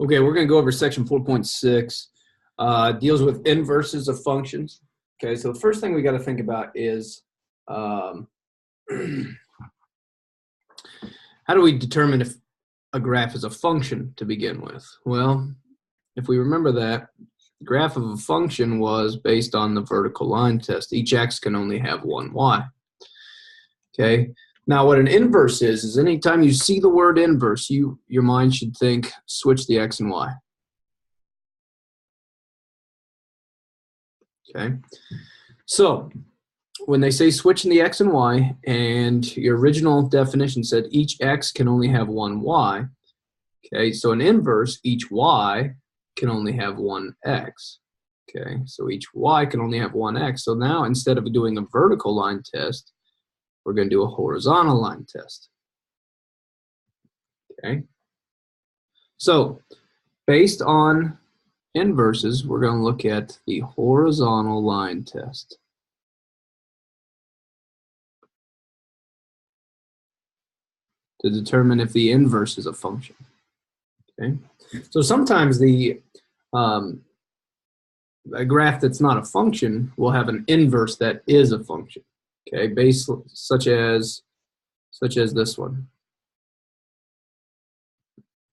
Okay, we're going to go over section 4.6. Deals with inverses of functions. Okay, so the first thing we got to think about is how do we determine if a graph is a function to begin with? Well, if we remember that, the graph of a function was based on the vertical line test. Each x can only have one y. Okay, now what an inverse is anytime you see the word inverse, your mind should think switch the x and y. Okay, so when they say switching the x and y, and your original definition said each x can only have one y, okay, so an inverse, each y can only have one x. Okay, so each y can only have one x. So now instead of doing a vertical line test, we're going to do a horizontal line test. Okay, so based on inverses, we're going to look at the horizontal line test. To determine if the inverse is a function. Okay, so sometimes a graph that's not a function will have an inverse that is a function. Okay, such as this one.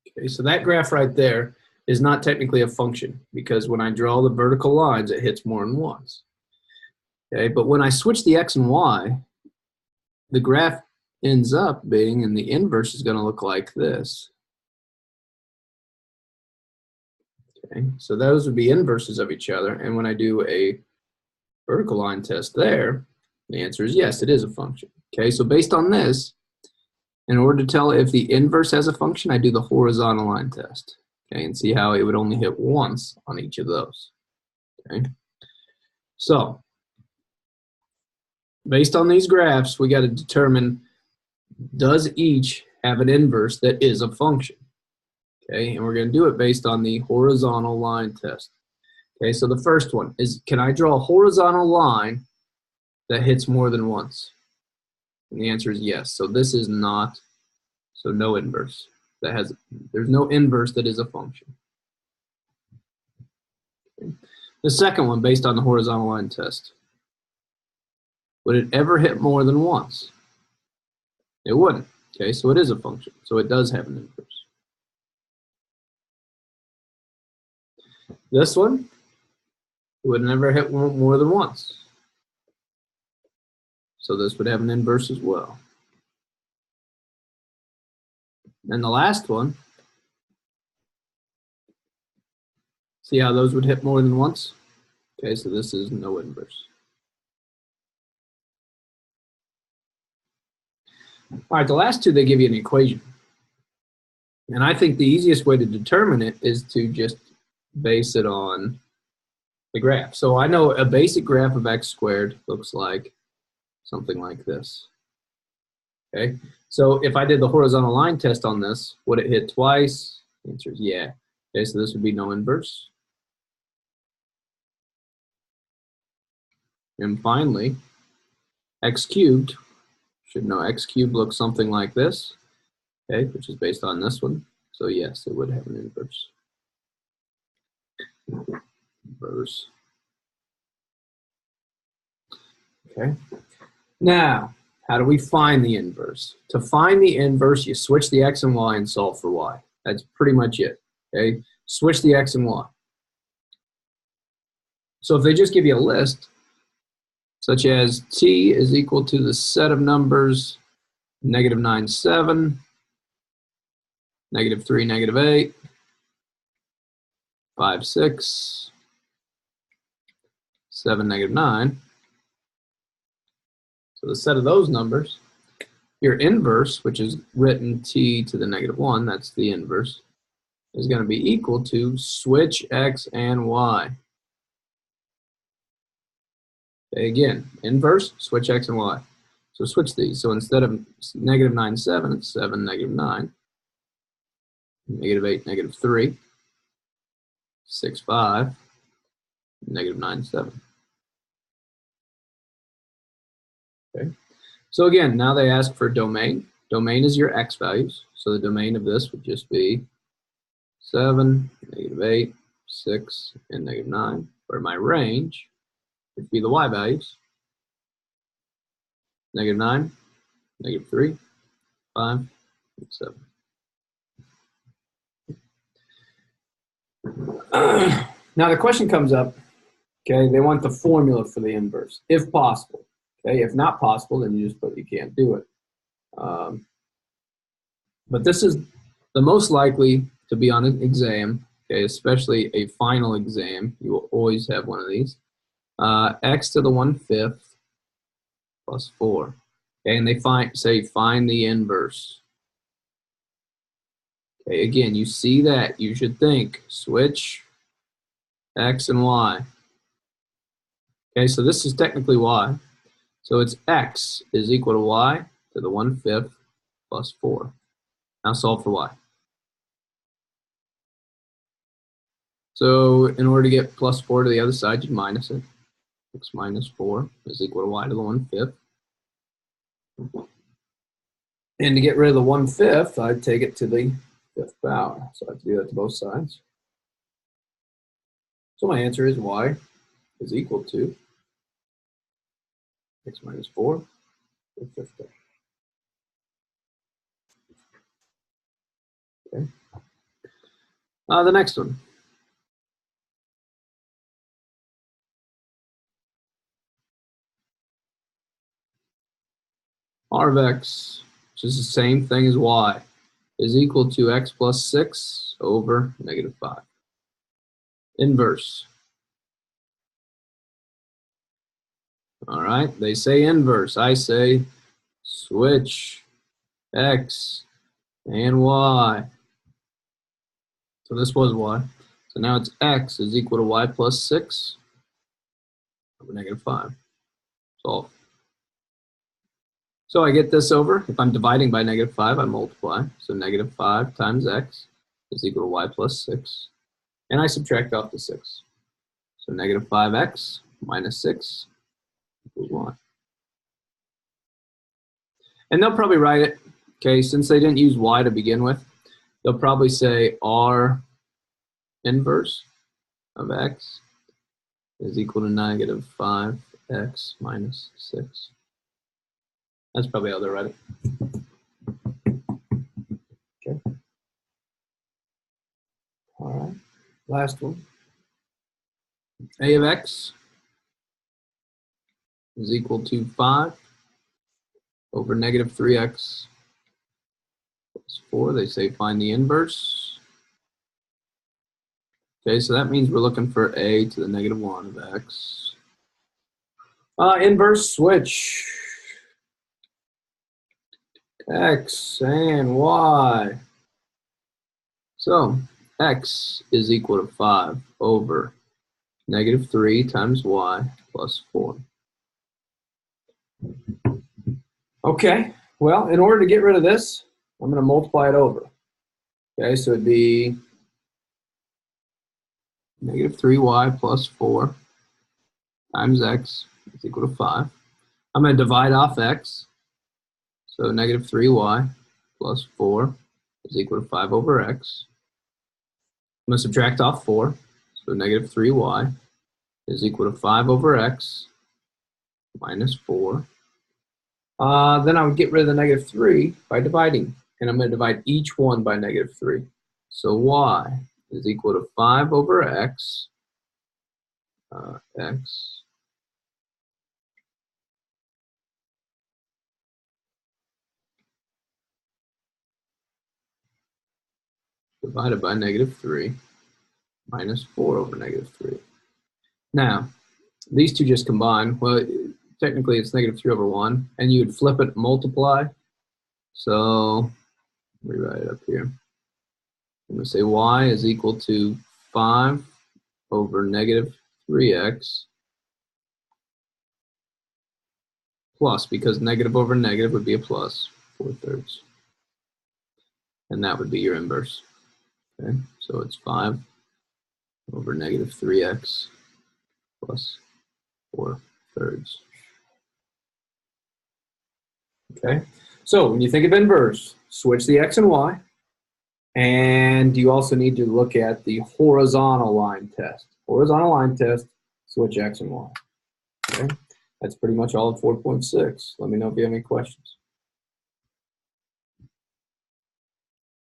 Okay, so that graph right there is not technically a function because when I draw the vertical lines, it hits more than once. Okay, but when I switch the x and y, the graph ends up being, and the inverse is going to look like this. Okay, so those would be inverses of each other, and when I do a vertical line test there, the answer is yes, it is a function. Okay, so based on this, in order to tell if the inverse has a function, I do the horizontal line test. Okay, and see how it would only hit once on each of those. Okay, so based on these graphs, we got to determine, does each have an inverse that is a function? Okay, and we're going to do it based on the horizontal line test. Okay, so the first one is, can I draw a horizontal line that hits more than once? And the answer is yes. So this is not, so no inverse. There's no inverse that is a function. Okay. The second one, based on the horizontal line test. Would it ever hit more than once? It wouldn't. Okay, so it is a function. So it does have an inverse. This one would never hit more than once. So this would have an inverse as well. And the last one, see how those would hit more than once? Okay, so this is no inverse. All right, the last two, they give you an equation. And I think the easiest way to determine it is to just base it on the graph. So I know a basic graph of x squared looks like something like this. Okay, so if I did the horizontal line test on this, would it hit twice? The answer is yeah. Okay, so this would be no inverse. And finally, x cubed, should know x cubed looks something like this, okay, which is based on this one. So yes, it would have an inverse. Inverse. Okay. Now, how do we find the inverse? To find the inverse, you switch the x and y and solve for y. That's pretty much it. Okay. Switch the x and y. So if they just give you a list, such as t is equal to the set of numbers -9, 7, -3, -8, 5, 6, 7, -9. So the set of those numbers, your inverse, which is written t to the -1, that's the inverse, is going to be equal to switch x and y. Okay, again, inverse, switch x and y. So switch these. So instead of -9, 7, it's 7, -9, -8, -3, 6, 5, -9, 7. Okay. So again, now they ask for domain. Domain is your x values. So the domain of this would just be 7, -8, 6, and -9, where my range would be the y values. -9, -3, 5, and 7. Now the question comes up, okay, they want the formula for the inverse, if possible. Okay, if not possible, then you just put you can't do it. But this is the most likely to be on an exam, okay, especially a final exam. You will always have one of these. X to the 1/5 plus 4. Okay, and they say find the inverse. Okay, again, you see that, you should think, switch X and Y. Okay, so this is technically Y. So it's X is equal to Y to the 1/5 plus 4. Now solve for Y. So in order to get plus 4 to the other side, you minus it. X minus 4 is equal to Y to the 1/5. And to get rid of the 1/5, I'd take it to the 5th power. So I have to do that to both sides. So my answer is Y is equal to X minus 4 to the 5th power. Okay. The next one. R of X, which is the same thing as Y, is equal to X plus 6 over -5. Inverse. All right, they say inverse. I say switch X and Y. So this was Y. So now it's X is equal to Y plus 6 over -5. Solve. So I get this over. If I'm dividing by -5, I multiply. So -5 times X is equal to Y plus 6. And I subtract off the 6. So -5X minus 6 equals 1. And they'll probably write it, okay, since they didn't use Y to begin with, they'll probably say R inverse of X is equal to -5X minus 6. That's probably how they'll write it. Okay. All right. Last one. A of X is equal to 5 over -3X plus 4. They say find the inverse. Okay, so that means we're looking for A to the -1 of X. Inverse switch. X and Y. So X is equal to 5 over -3 times Y plus 4. Okay, well, in order to get rid of this, I'm going to multiply it over. Okay, so it'd be -3Y plus 4 times X is equal to 5. I'm going to divide off X. So -3Y plus 4 is equal to 5 over X. I'm going to subtract off 4. So -3Y is equal to 5 over X minus 4. Then I would get rid of the -3 by dividing. And I'm going to divide each one by -3. So Y is equal to 5 over X. X divided by -3 minus 4 over -3. Now, these two just combine. Well, technically it's -3 over 1, and you would flip it, multiply. So let me write it up here. I'm going to say Y is equal to 5 over -3X plus, because negative over negative would be a plus, 4/3. And that would be your inverse. Okay, so it's 5 over -3X plus 4/3. Okay, so when you think of inverse, switch the X and Y. And you also need to look at the horizontal line test. Horizontal line test, switch X and Y. Okay? That's pretty much all of 4.6. Let me know if you have any questions.